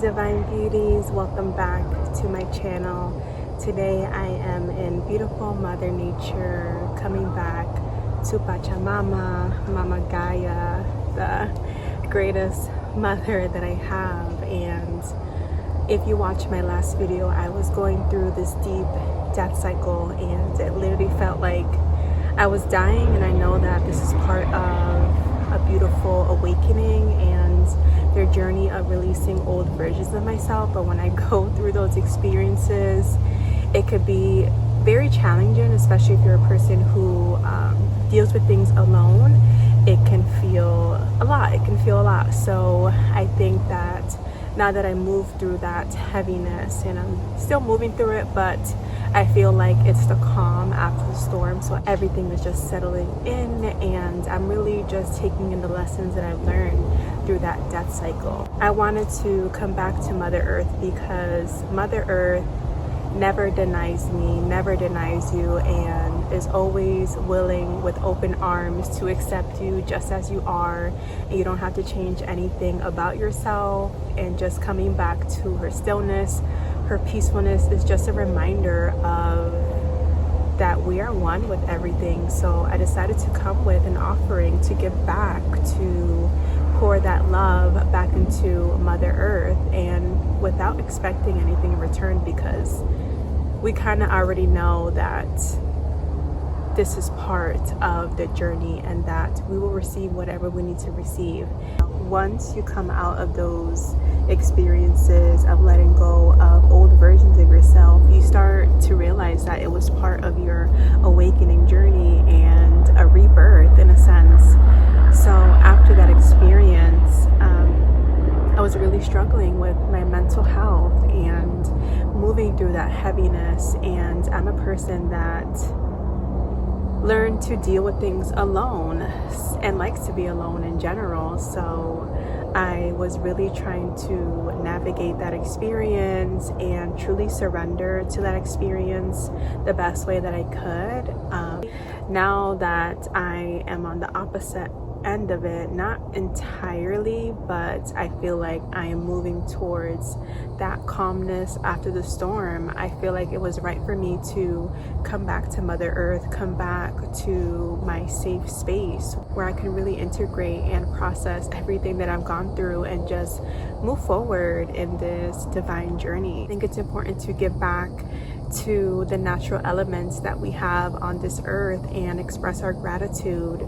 divine beauties, welcome back to my channel. Today I am in beautiful Mother Nature, coming back to Pachamama, Mama Gaia, the greatest mother that I have. And if you watch my last video, I was going through this deep death cycle, and it literally felt like I was dying. And I know that this is part of a beautiful awakening and their journey of releasing old versions of myself. But when I go through those experiences, it could be very challenging, especially if you're a person who deals with things alone. It can feel a lot. So I think that now that I moved through that heaviness, and I'm still moving through it, but I feel like it's the calm after the storm. So everything is just settling in, and I'm really just taking in the lessons that I've learned through that death cycle. I wanted to come back to Mother Earth because Mother Earth never denies me, never denies you, and is always willing with open arms to accept you just as you are. And you don't have to change anything about yourself. And just coming back to her stillness, her peacefulness is just a reminder of that we are one with everything. So I decided to come with an offering to give back, to pour that love back into Mother Earth, and without expecting anything in return, because we kind of already know that this is part of the journey and that we will receive whatever we need to receive. Once you come out of those experiences of letting go of old versions of yourself, you start to realize that it was part of your awakening journey and a rebirth in a sense. So after that experience, I was really struggling with my mental health and moving through that heaviness. And I'm a person that learned to deal with things alone and likes to be alone in general. So I was really trying to navigate that experience and truly surrender to that experience the best way that I could. Now that I am on the opposite end of it, not entirely, but I feel like I am moving towards that calmness after the storm. I feel like it was right for me to come back to Mother Earth, come back to my safe space where I can really integrate and process everything that I've gone through and just move forward in this divine journey. I think it's important to give back to the natural elements that we have on this earth and express our gratitude.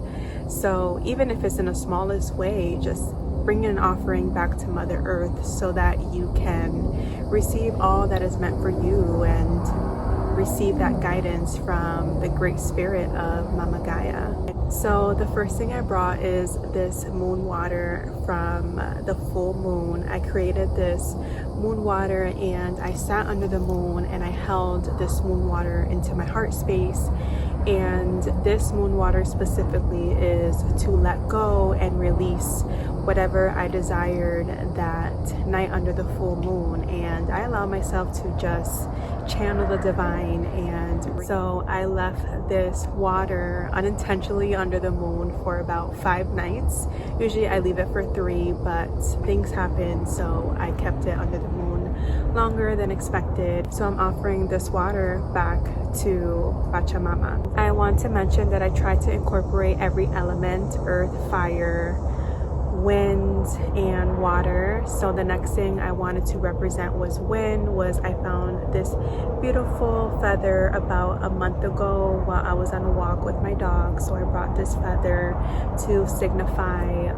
So even if it's in the smallest way, just bring an offering back to Mother Earth so that you can receive all that is meant for you and receive that guidance from the great spirit of Mama Gaia. So the first thing I brought is this moon water from the full moon. I created this moon water and I sat under the moon and I held this moon water into my heart space. And this moon water specifically is to let go and release whatever I desired that night under the full moon. And I allow myself to just channel the divine. And so I left this water unintentionally under the moon for about 5 nights. Usually I leave it for 3, but things happen, so I kept it under the moon longer than expected. So I'm offering this water back to Pachamama. I want to mention that I try to incorporate every element: earth, fire, wind, and water. So the next thing I wanted to represent was wind. I found this beautiful feather about a month ago while I was on a walk with my dog. So I brought this feather to signify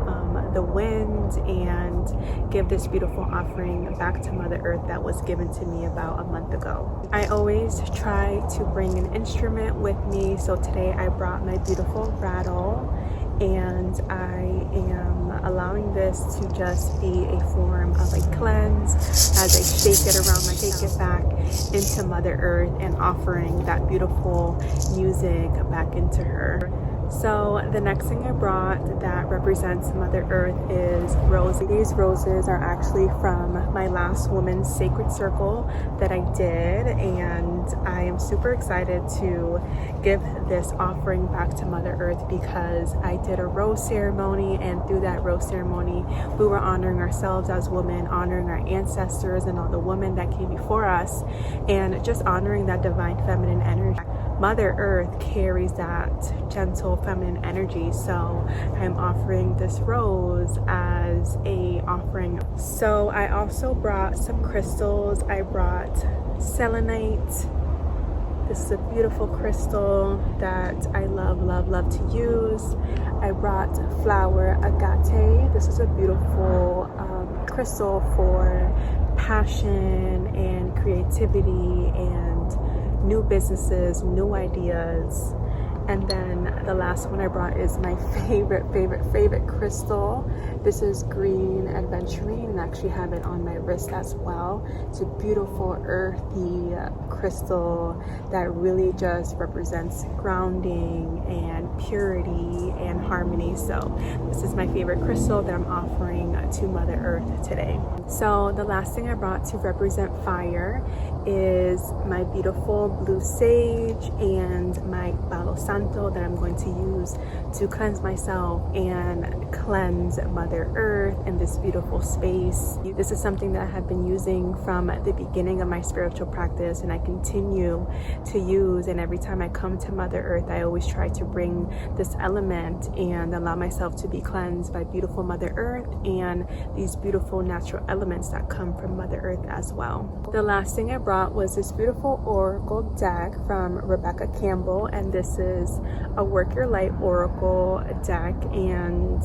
the wind and give this beautiful offering back to Mother Earth that was given to me about a month ago. I always try to bring an instrument with me. So today I brought my beautiful rattle, and I am allowing this to just be a form of a cleanse as I shake it around, take it back into Mother Earth and offering that beautiful music back into her. So the next thing I brought that represents Mother Earth is roses. These roses are actually from my last woman's sacred circle that I did, and I am super excited to give this offering back to Mother Earth because I did a rose ceremony, and through that rose ceremony we were honoring ourselves as women, honoring our ancestors and all the women that came before us, and just honoring that divine feminine energy. Mother Earth carries that gentle feminine energy, so I'm offering this rose as a offering. So I also brought some crystals. I brought selenite. This is a beautiful crystal that I love to use. I brought flower agate. This is a beautiful crystal for passion and creativity and new businesses, new ideas. And then the last one I brought is my favorite crystal. This is green aventurine, and I actually have it on my wrist as well. It's a beautiful earthy crystal that really just represents grounding and purity and harmony. So this is my favorite crystal that I'm offering to Mother Earth today. So the last thing I brought to represent fire is my beautiful blue sage and my palo santo that I'm going to use to cleanse myself and cleanse Mother Earth in this beautiful space. This is something that I have been using from the beginning of my spiritual practice, and I continue to use, and every time I come to Mother Earth I always try to bring this element and allow myself to be cleansed by beautiful Mother Earth and these beautiful natural elements that come from Mother Earth as well. The last thing I brought was this beautiful oracle deck from Rebecca Campbell, and this is a Work Your Light oracle deck. And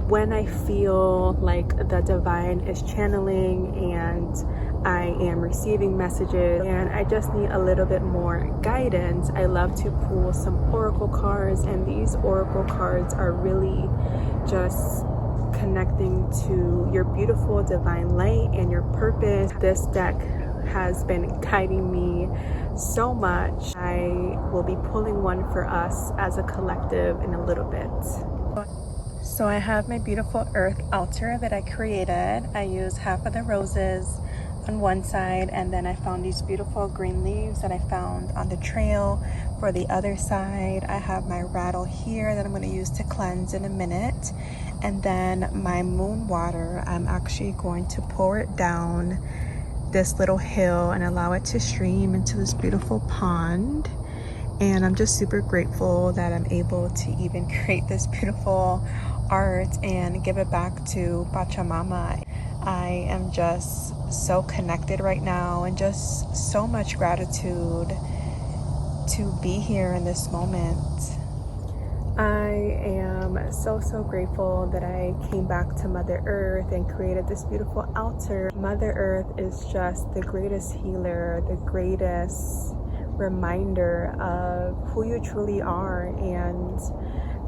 when I feel like the divine is channeling and I am receiving messages and I just need a little bit more guidance, I love to pull some oracle cards, and these oracle cards are really just connecting to your beautiful divine light and your purpose. This deck has been guiding me so much. I will be pulling one for us as a collective in a little bit. So I have my beautiful earth altar that I created. I use half of the roses on one side, and then I found these beautiful green leaves that I found on the trail for the other side. I have my rattle here that I'm going to use to cleanse in a minute, and then my moon water, I'm actually going to pour it down this little hill and allow it to stream into this beautiful pond. And I'm just super grateful that I'm able to even create this beautiful art and give it back to Pachamama. I am just so connected right now, and just so much gratitude to be here in this moment. I am so grateful that I came back to Mother Earth and created this beautiful altar. Mother Earth is just the greatest healer, the greatest reminder of who you truly are. And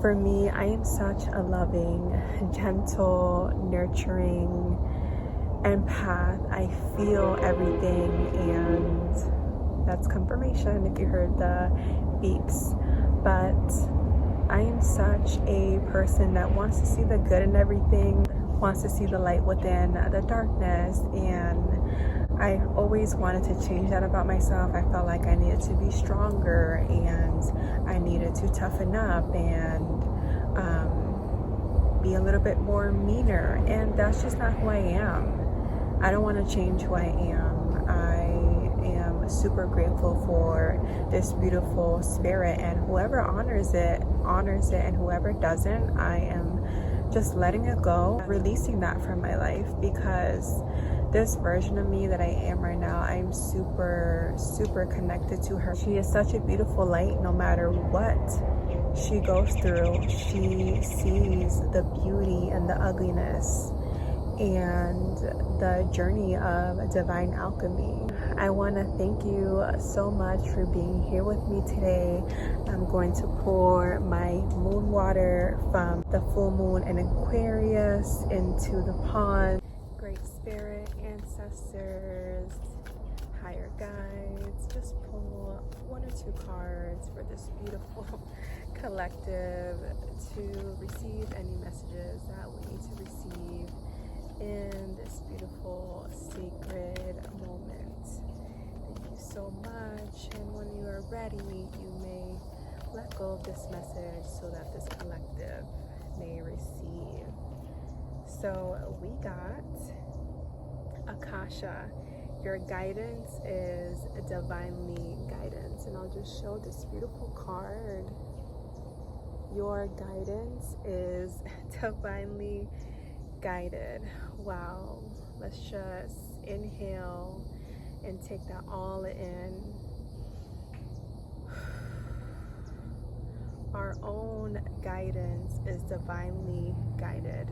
for me, I am such a loving, gentle, nurturing empath. I feel everything, and that's confirmation if you heard the beeps. But I am such a person that wants to see the good in everything, wants to see the light within the darkness, and I always wanted to change that about myself. I felt like I needed to be stronger, and I needed to toughen up and be a little bit more meaner, and that's just not who I am. I don't want to change who I am. I am super grateful for this beautiful spirit, and whoever honors it, and whoever doesn't, I am just letting it go, releasing that from my life, because this version of me that I am right now, I'm super connected to her. She is such a beautiful light. No matter what she goes through, she sees the beauty and the ugliness and the journey of divine alchemy. I want to thank you so much for being here with me today. I'm going to pour my moon water from the full moon in Aquarius into the pond. Great Spirit, ancestors, higher guides. Just pull 1 or 2 cards for this beautiful collective to receive any messages that we need to receive in this beautiful sacred moment. Thank you so much. And when you are ready, you may let go of this message so that this collective may receive. So we got Akasha. Your guidance is divinely guidance. And I'll just show this beautiful card. Your guidance is divinely guided. Wow. Let's just inhale and take that all in. Our own guidance is divinely guided.